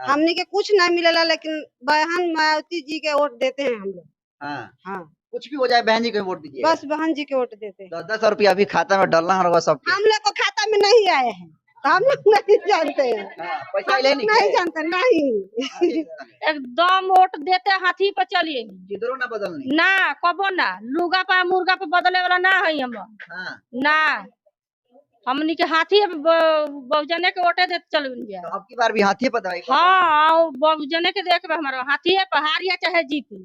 हमने के कुछ नहीं मिलेला, लेकिन बहन मायावती जी के वोट देते हैं हम लोग। हाँ, कुछ भी हो जाए बहन जी को वोट दीजिए। बस बहन जी के वोट देते हैं। 10-10 रुपया अभी खाता में डालना होगा सबके। हम लोग को खाता में नहीं आए हैं, हम लोग नहीं जानते हैं। पैसा नहीं जानते, नहीं। एकदम वोट देते हाथी पे चलिए, किधरो ना बदलनी ना कबो ना, लुगा पे मुर्गा पे बदले वाला ना है हम। ना हमनी के हाथी बहुजने के वोटे देते चल गया। तो अब की बार भी हाथी पे दवाई। हाँ, बहुजने के देख हमारा हाथी है, पहाड़िया चाहे जीती।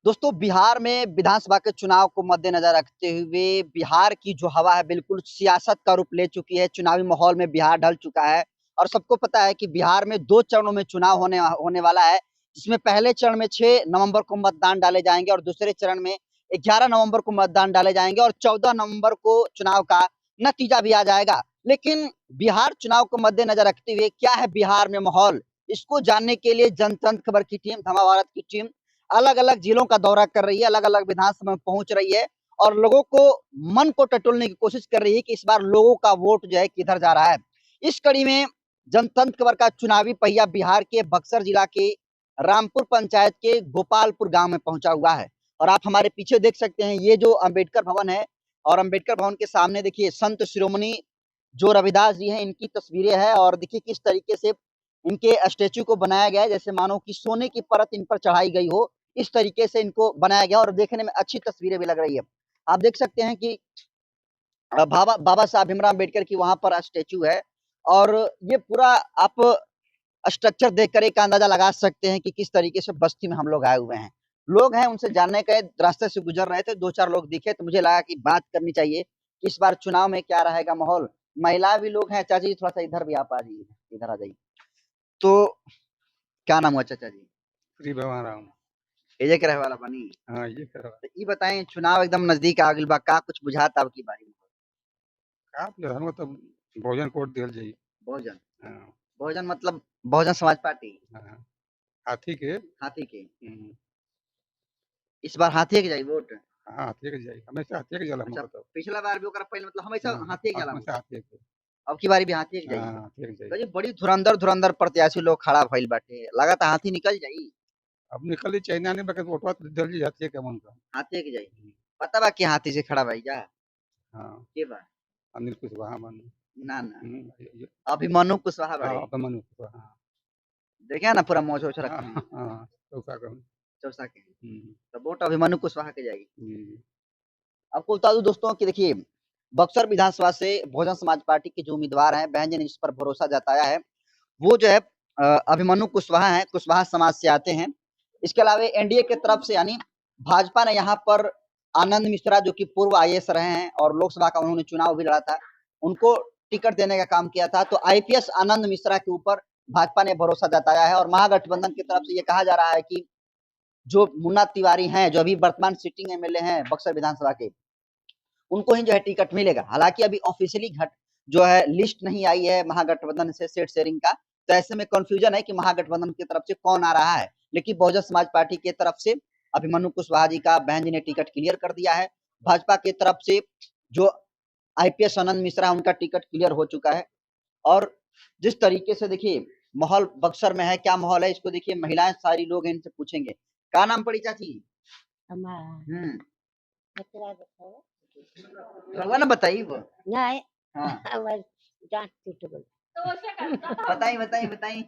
दोस्तों, बिहार में विधानसभा के चुनाव को मद्देनजर रखते हुए बिहार की जो हवा है बिल्कुल सियासत का रूप ले चुकी है। चुनावी माहौल में बिहार ढल चुका है और सबको पता है कि बिहार में 2 चरणों में चुनाव होने वाला है, जिसमें पहले चरण में 6 नवंबर को मतदान डाले जाएंगे और दूसरे चरण में 11 नवंबर को मतदान डाले जाएंगे और 14 नवंबर को चुनाव का नतीजा भी आ जाएगा। लेकिन बिहार चुनाव को मद्देनजर रखते हुए क्या है बिहार में माहौल, इसको जानने के लिए जनतंत्र खबर की टीम, धमा भारत की टीम अलग अलग जिलों का दौरा कर रही है, अलग अलग विधानसभा में पहुंच रही है और लोगों को मन को टटोलने की कोशिश कर रही है कि इस बार लोगों का वोट जो है किधर जा रहा है। इस कड़ी में जनतंत्र खबर का चुनावी पहिया बिहार के बक्सर जिला के रामपुर पंचायत के गोपालपुर गांव में पहुंचा हुआ है और आप हमारे पीछे देख सकते हैं ये जो अंबेडकर भवन है और अंबेडकर भवन के सामने देखिए संत शिरोमणि जो रविदास जी हैं, इनकी तस्वीरें हैं और देखिए किस तरीके से इनके स्टेचू को बनाया गया है, जैसे मानो कि सोने की परत इन पर चढ़ाई गई हो, इस तरीके से इनको बनाया गया और देखने में अच्छी तस्वीरें भी लग रही है। आप देख सकते हैं कि बाबा साहब भीमराव अम्बेडकर की वहां पर स्टेचू है और ये पूरा आप स्ट्रक्चर देखकर एक अंदाजा लगा सकते हैं कि किस तरीके से बस्ती में हम लोग आए हुए हैं। लोग हैं, उनसे जानने के रास्ते से गुजर रहे थे, 2-4 लोग दिखे तो मुझे लगा कि बात करनी चाहिए कि इस बार चुनाव में क्या रहेगा माहौल। महिला भी लोग हैं। चाची थोड़ा सा इधर भी आप आ जाइए, इधर आ जाइए। तो क्या नाम हुआ चाचा जी? श्री भगवान राम। ये के रहे वाला बनी। हाँ, ये कर तो ये बताएं, चुनाव एकदम नजदीक आ गइल बा, का कुछ बुझाता अब की बारी में? आप जो तब भोजन कोट दिल जाई। बहुजन। हाँ, बहुजन मतलब बहुजन समाज पार्टी। हाँ, हाथी के। हाथी के। इस बार हाथी के जाई वोट। हाँ, हाथी के जाई, हमेशा हाथी के जाला अच्छा, हमको तो। पिछला बार भी ओकरा पहले मतलब हमेशा हाँ, हाथी के जाला। हमेशा हाथी के। अब की बारी भी हाथी के जाई। हाँ, हाथी के तो जाई। ये बड़ी धुरंधर प्रत्याशी लोग खड़ा भइल बाटे, लगाता हाथी निकल जाई। अब निकली चाइना ने बके वोटवा दिल जी हाथी के मन का। हाथी के जाई। पता बा कि हाथी से खड़ा भाई जा। हाँ, के बा? अनिल कुशवाहा मन। ना ना, ये अभिमन्यु कुशवाहा हाँ, बड़े। अभिमन्यु कुशवाहा। देखिए ना पूरा मोछ रखे हैं। हाँ, हाँ, चौसा का। चौसा के। तो वोट अभिमन्यु कुशवाहा के जाएगी। जी। आपको बता दूं दोस्तों कि देखिए बक्सर विधानसभा से बहुजन समाज पार्टी के जो उम्मीदवार हैं, बहन जी ने इस पर भरोसा जताया है, वो जो है अभिमन्यु कुशवाहा हैं, कुशवाहा समाज से आते हैं। इसके अलावा एनडीए के तरफ से यानी भाजपा ने यहाँ पर आनंद मिश्रा जो कि पूर्व आईएएस रहे हैं और लोकसभा का उन्होंने चुनाव भी लड़ा था, उनको टिकट देने का काम किया था। तो आईपीएस आनंद मिश्रा के ऊपर भाजपा ने भरोसा जताया है और महागठबंधन की तरफ से ये कहा जा रहा है कि जो मुन्ना तिवारी हैं, जो अभी वर्तमान सिटिंग एमएलए हैं बक्सर विधानसभा के, उनको ही जो है टिकट मिलेगा। हालांकि अभी ऑफिशियली जो है लिस्ट नहीं आई है महागठबंधन से सीट शेयरिंग का, तो ऐसे में कंफ्यूजन है कि महागठबंधन की तरफ से कौन आ रहा है। लेकिन बहुजन समाज पार्टी की तरफ से अभिमन्यु कुशवाहा जी का बहन जी ने टिकट क्लियर कर दिया है। भाजपा की तरफ से जो आईपीएस आनंद मिश्रा उनका टिकट क्लियर हो चुका है। और जिस तरीके से देखिए माहौल बक्सर में है, क्या माहौल है इसको देखिए, महिलाएं सारी लोग हैं, इनसे पूछेंगे। क्या नाम पड़ी चाची? रवा ना बताइए वो। नहीं, हाँ, जांच टूट गई। बताई।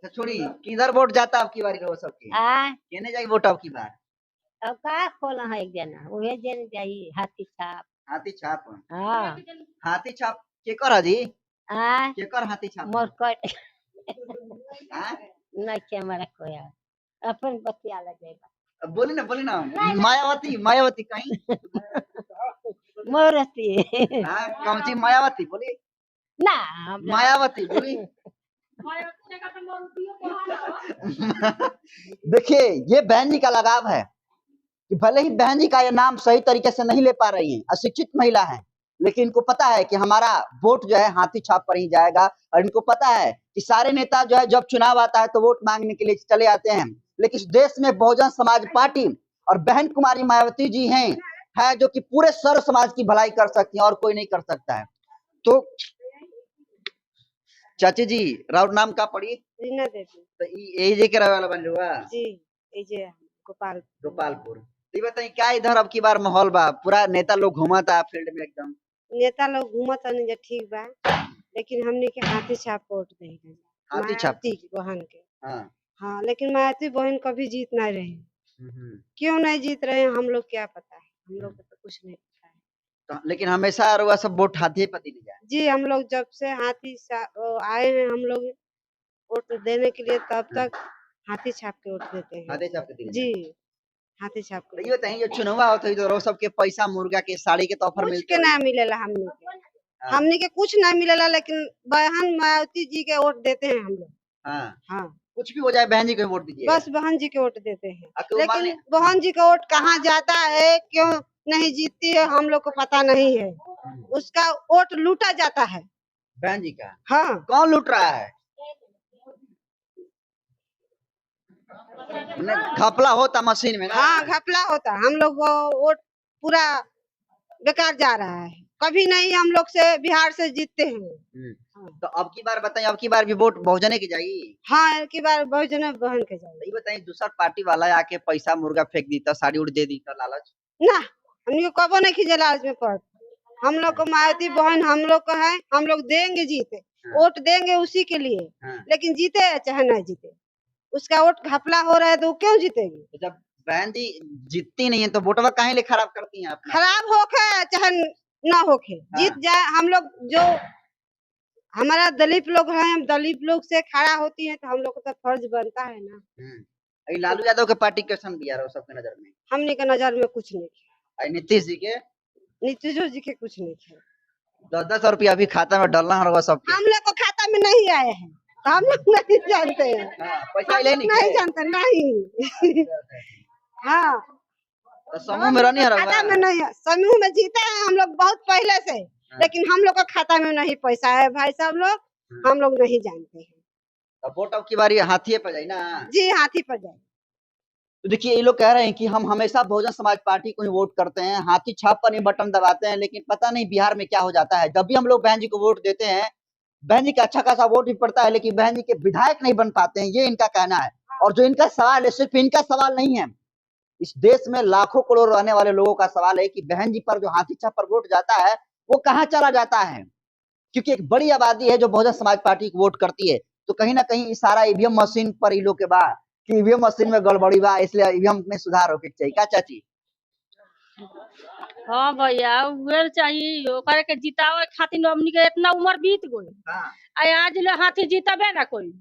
तो छोड़ी, किधर वोट जाता आपकी बारी रहो सबकी? केने जाई वोट आपकी बार? अब का खोला है एक जना, उहे जन जाई हाथी छाप। हाथी छाप। हाँ, हाथी छाप केकर जी? आ केकर हाथी छाप? मोर कोई हाँ? नहीं के हमारा कोई अपन बतिया लगेगा। अब बोली ना मायावती कहीं। मोरती हाँ, कौन मायावती बोली ना, मायावती बोली। देखिए ये बहन जी का लगाव है कि भले ही बहन जी का ये नाम सही तरीके से नहीं ले पा रही हैं, अशिक्षित महिला हैं, लेकिन इनको पता है कि हमारा वोट जो है हाथी छाप पर ही जाएगा। और इनको पता है कि सारे नेता जो है जब चुनाव आता है तो वोट मांगने के लिए चले आते हैं, लेकिन इस देश में बहुजन समाज पार्टी और बहन कुमारी मायावती जी है जो कि पूरे सर्व समाज की भलाई कर सकती हैं और कोई नहीं कर सकता है। तो चाची जी राउर नाम का पड़ी? रीना देवी तो यही जे के रहे वाला बन हुआ जी। ये जे गोपाल गोपालपुर। तो ये बताइए क्या इधर अब की बार माहौल बा? पूरा नेता लोग घूमा था फील्ड में एकदम। नेता लोग घूमत नहीं जे ठीक बा, लेकिन हमने के हाथी छाप वोट दे हाथी छाप बहन के। हाँ। हाँ, लेकिन मायावती बहन कभी जीत नहीं रही। क्यों नहीं जीत रहे हैं हम लोग क्या पता है, हम लोग को तो कुछ नहीं पता है। तो लेकिन हमेशा रुआ सब वोट हाथी पे दिया जाए। जी, हम लोग जब से आए हैं हम लोग वोट देने के लिए, तब तक हाथी छाप के वोट देते हैं। हाथी छाप के दिया जी, हाथी छाप तो के। ये बताइए जो चुनाव होता है तो सबके पैसा मुर्गा के साड़ी के तो ऑफर कुछ मिलते के ना मिलेला हमने के कुछ ना मिलेला, लेकिन बहन मायावती जी के वोट देते हैं हम लोग। हाँ। हाँ, कुछ भी हो जाए बहन जी को वोट दीजिए। बस बहन जी के वोट देते हैं। तो लेकिन बहन जी का वोट कहाँ जाता है, क्यों नहीं जीतती है, हम लोग को पता नहीं है। उसका वोट लूटा जाता है बहन जी का। हाँ। कौन लूट रहा है? घपला होता मशीन में ना? हाँ, घपला होता। हम लोग वो वोट पूरा बेकार जा रहा है, कभी नहीं हम लोग से बिहार से जीतते हैं। तो अब की बार बताइए, अब की बार भी वोट बहुजने की जाएगी? हाँ, एक बार बहुजन बहन के जाएगी। ये बताइए दूसरा पार्टी वाला आके पैसा मुर्गा फेंक देता, साड़ी उड़ दे देता, लालच ना, हमने कबो नहीं खींचे लालच में पड़। हम लोग को मायावती बहन हम लोग का है, हम लोग देंगे जीते, वोट देंगे उसी के लिए। लेकिन जीते चाहे ना जीते, उसका वोट घपला हो रहा है तो क्यों जीतेगी? तो जब बहन जी जीतती नहीं है तो वोटवा काहे ले खराब करती हैं अपना? खराब होके चाहे ना होके जीत जाए। हम लोग जो हमारा दलित लोग हैं, हम दलित लोग से खड़ा होती है तो हम लोग को तो फर्ज बनता है ना। लालू यादव के पार्टी कैसन बिया रहा सबके नजर में? हमने के नजर में कुछ नहीं किया। नीतीश जी के? नीतीश जी के कुछ नहीं किया। 10-10 रुपया अभी खाता में डालना है सबके। हम लोग को खाता में नहीं आए हैं, हम लोग नहीं जानते हैं। पैसा नहीं जानते नहीं। हाँ, तो समूह में रहनी है, खाता में नहीं है। समूह में जीते हैं हम लोग बहुत पहले से, लेकिन हम लोग का खाता में नहीं पैसा है भाई साहब लोग, हम लोग नहीं जानते हैं। तो वोट अब की बारी हाथी पे जाए ना? जी, हाथी पर जाए। तो देखिए ये लोग कह रहे हैं कि हम हमेशा बहुजन समाज पार्टी को ही वोट करते हैं, हाथी छाप पर ही बटन दबाते हैं, लेकिन पता नहीं बिहार में क्या हो जाता है। जब भी हम लोग बहन जी को वोट देते हैं, बहन जी का अच्छा खासा वोट भी पड़ता है, लेकिन बहन जी के विधायक नहीं बन पाते हैं, ये इनका कहना है। और जो इनका सवाल है, सिर्फ इनका सवाल नहीं है, इस देश में लाखों करोड़ रहने वाले लोगों का सवाल है कि बहन जी पर जो हाथी छाप पर वोट जाता है वो कहाँ चला जाता है। क्योंकि एक बड़ी आबादी है जो बहुजन समाज पार्टी को वोट करती है, तो कहीं ना कहीं सारा ईवीएम मशीन पर लोग के बाद कि ईवीएम मशीन में गड़बड़ी बा, इसलिए ईवीएम में सुधार होके चाहिए। क्या चाची? हाँ भैया, उहे चाहिए ओकरे के जितावे खातिर। हमनी के इतना उम्र बीत गई, आज ले हाथी जीतबे ना कोई।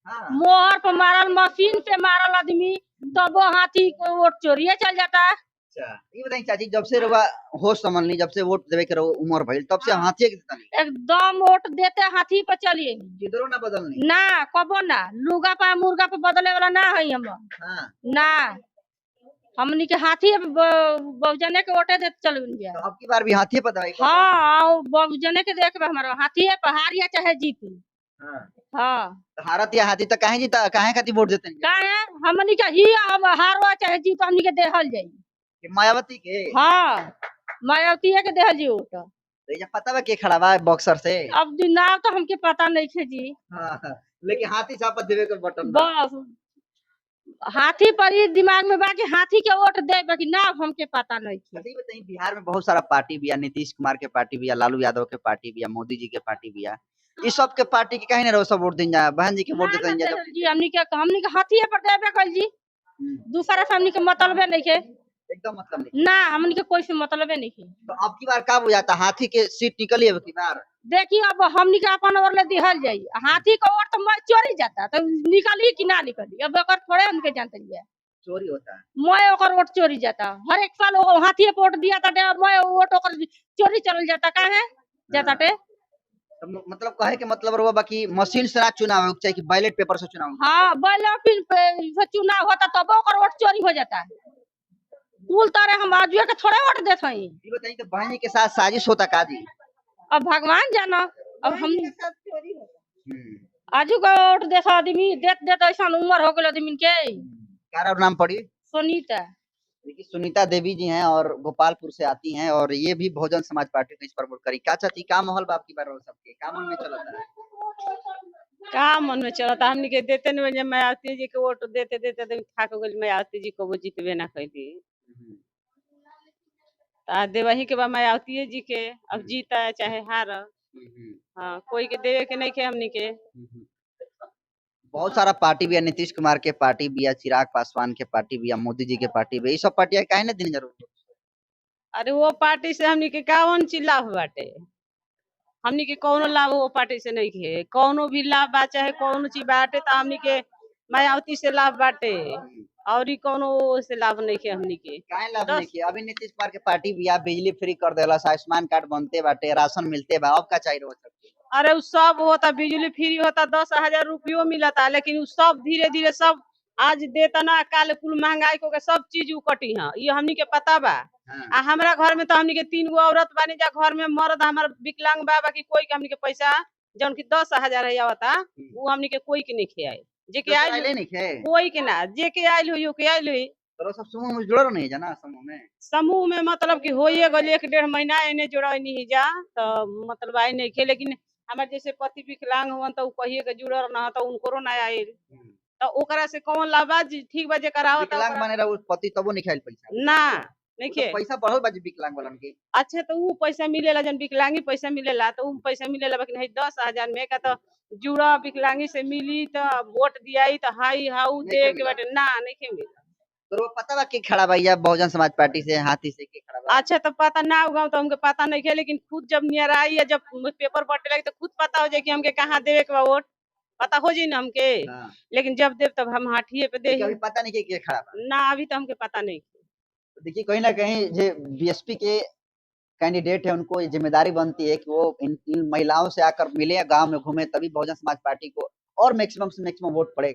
मोहर पे मारल, मशीन पे मारल आदमी, तब वो हाथी को वोट चोरिए चल जाता है। ये बताइए चाची, जब से रउआ होश संभल ली, जब से वोट देवे के उम्र भइल, तब से हाथी के एकदम वोट देते हाथी पे चलिए, किधरो ना बदलनी ना कबो ना। लुगा पे मुर्गा पे बदले वाला ना है हम ना। हमनी के हाथी बहुजने के वोटे देते चल गया। तो अब की बार भी हाथी पे दवाई? हाँ, बहुजने के देख हमारा हाथी है, पहाड़िया चाहे जीती। हाँ, तो हारत या हाथी तो काहे जीता, काहे खातिर वोट देते हैं? काहे हमनी के ही अब हारवा चाहे जीत हमनी के देहल जाई। मायावती के? हाँ, मायावती के देहल जी वोट। तो ये पता बा के खड़ा बा बॉक्सर से? अब नाम तो हमके पता नहीं है जी। लेकिन हाथी छाप पर देवे के बटन बस हाथी पर ही दिमाग में बाकी हाथी के वोट दे, बाकी नाम हमके पता नहीं है। बताइए बिहार में बहुत सारा पार्टी भी है, नीतीश कुमार के पार्टी भी है, लालू यादव के पार्टी भी है, मोदी जी के पार्टी भी है। इस सब के पार्टी के कहीं नहीं सब वोट दिन जाए, बहन जी के वोट देते हैं जी। हमनी के हाथी पर देबे कर जी, दूसरा से हमनी के मतलबे नहीं है, एकदम मतलब नहीं ना। हमनी के कोई से मतलबे नहीं है। तो अब की बार कब हो जाता हाथी के सीट निकली है अब की बार? देखिए अब हमनी के अपन ओर ले दिहल जाई, हाथी का वोट तो चोरी जाता तो निकली कि ना निकली, अब एकर थोड़े हमके जानते हैं। चोरी होता है, मैं ओकर वोट चोरी जाता, हर एक साल हाथी पे वोट दिया था, मैं वोट ओकर चोरी चल जाता। काहे जाता टे? तो मतलब कहे के मतलब रहुआ बाकी मशीन से ना चुनाव हो चाहिए कि बैलेट पेपर से चुनाव? हाँ, बैलेट से चुनाव होता तब ओकर वोट चोरी हो जाता है। भूल तारे हम आजुए के थोड़े वोट देते हैं। ये बताइए तो बहनी के साथ साजिश होता का जी? अब भगवान जाना, अब हम आजू का वोट देता आदमी देते ऐसा उम्र हो गई आदमी के। क्या नाम पड़ी? सुनीता। देखिए सुनीता देवी जी हैं और गोपालपुर से आती हैं, और ये भी बहुजन समाज पार्टी को इस पर वोट करी। क्या चाहती, क्या माहौल बाप की बार सबके काम में चलता है? का मन में चलता हमनी के देते नहीं जब मायावती जी के वोट देते देते देते थक गइल मायावती जी को वो जीतबे ना कैली ता देवही के बा मायावती जी के अब जीता चाहे हार हाँ कोई के देवे के नहीं के हमनी के बहुत सारा पार्टी भी है, नीतीश कुमार के पार्टी भी है, चिराग पासवान के पार्टी भी है, मोदी जी के पार्टी भी है, ये सब पार्टियां काहे ना दिन जरूर अरे वो पार्टी से हमनी के कौन चीज लाभ बाटे हमनी के कौनो लाभ वो पार्टी से नहीं है कौनो भी लाभ बा चाहे कौनो चीज बाटे तो हमनी के मायावती से लाभ बाटे और ही कौनो से लाभ नहीं है हमनी के काहे लाभ नहीं किया अभी नीतीश कुमार के पार्टी भी है, बिजली फ्री कर देला, आयुष्मान कार्ड बनते बाटे, राशन मिलते बा, अब का चाहिए हो सकती अरे उ सब होता बिजली फ्री होता 10,000 रुपयो मिलता लेकिन उ सब धीरे धीरे सब आज देता ना काल कुल महंगाई को के सब चीज उकटी है ये हमनी के पता बा आ हमरा घर में तो हमनी के 3 गो औरत बानी जा घर में मर्द हमार विकलांग बा बाकी कोई के हमनी के पैसा जौन की 10,000 है आवता वो हमनी के कोई के नहीं खियाए जे के आइल नहीं खे कोई के ना जे के आइल हुई के आइल हुई तो सब समूह में जुड़ल नहीं जाना समूह में मतलब कि होइए गल 1-1.5 महीना इन्हें जोड़ा नहीं जा तो मतलब आई नहीं खे लेकिन हमारे जैसे पति विकलांग हुआ तो कहिए के जुड़ल ना तो उनको ना आइल तो ओकरा से कौन लाभ बा ठीक बा जे करावत विकलांग बने रहो पति तबो नहीं खाइल पैसा ना नहीं खे पैसा बढ़ल बा विकलांग वालन के अच्छा तो ऊ पैसा मिलेला जन विकलांगी पैसा मिलेला तो ऊ पैसा मिलेला लेकिन है 10,000 में का तो जुड़ा विकलांगी से मिली तो वोट दियाई तो हाई हाउ दे के बाटे ना नहीं के मिला तो पता बा के खड़ा भैया बहुजन समाज पार्टी से हाथी से के खड़ा बा अच्छा तो पता ना होगा तो हमके पता नहीं है लेकिन खुद जब नियर आई या जब पेपर बटे लगे तो खुद पता हो जाए कि हमके कहाँ देवे के बा वोट पता हो जाए ना हमके लेकिन जब देव तब हम हाथिए पे दे अभी पता नहीं के खड़ा बा ना अभी तो हमके पता नहीं देखिए कहीं ना कहीं जो बीएसपी के कैंडिडेट है उनको ये जिम्मेदारी बनती है कि वो इन महिलाओं से आकर मिले गांव में घूमे तभी बहुजन समाज पार्टी को और मैक्सिमम से मैक्सिमम वोट पड़ेगा।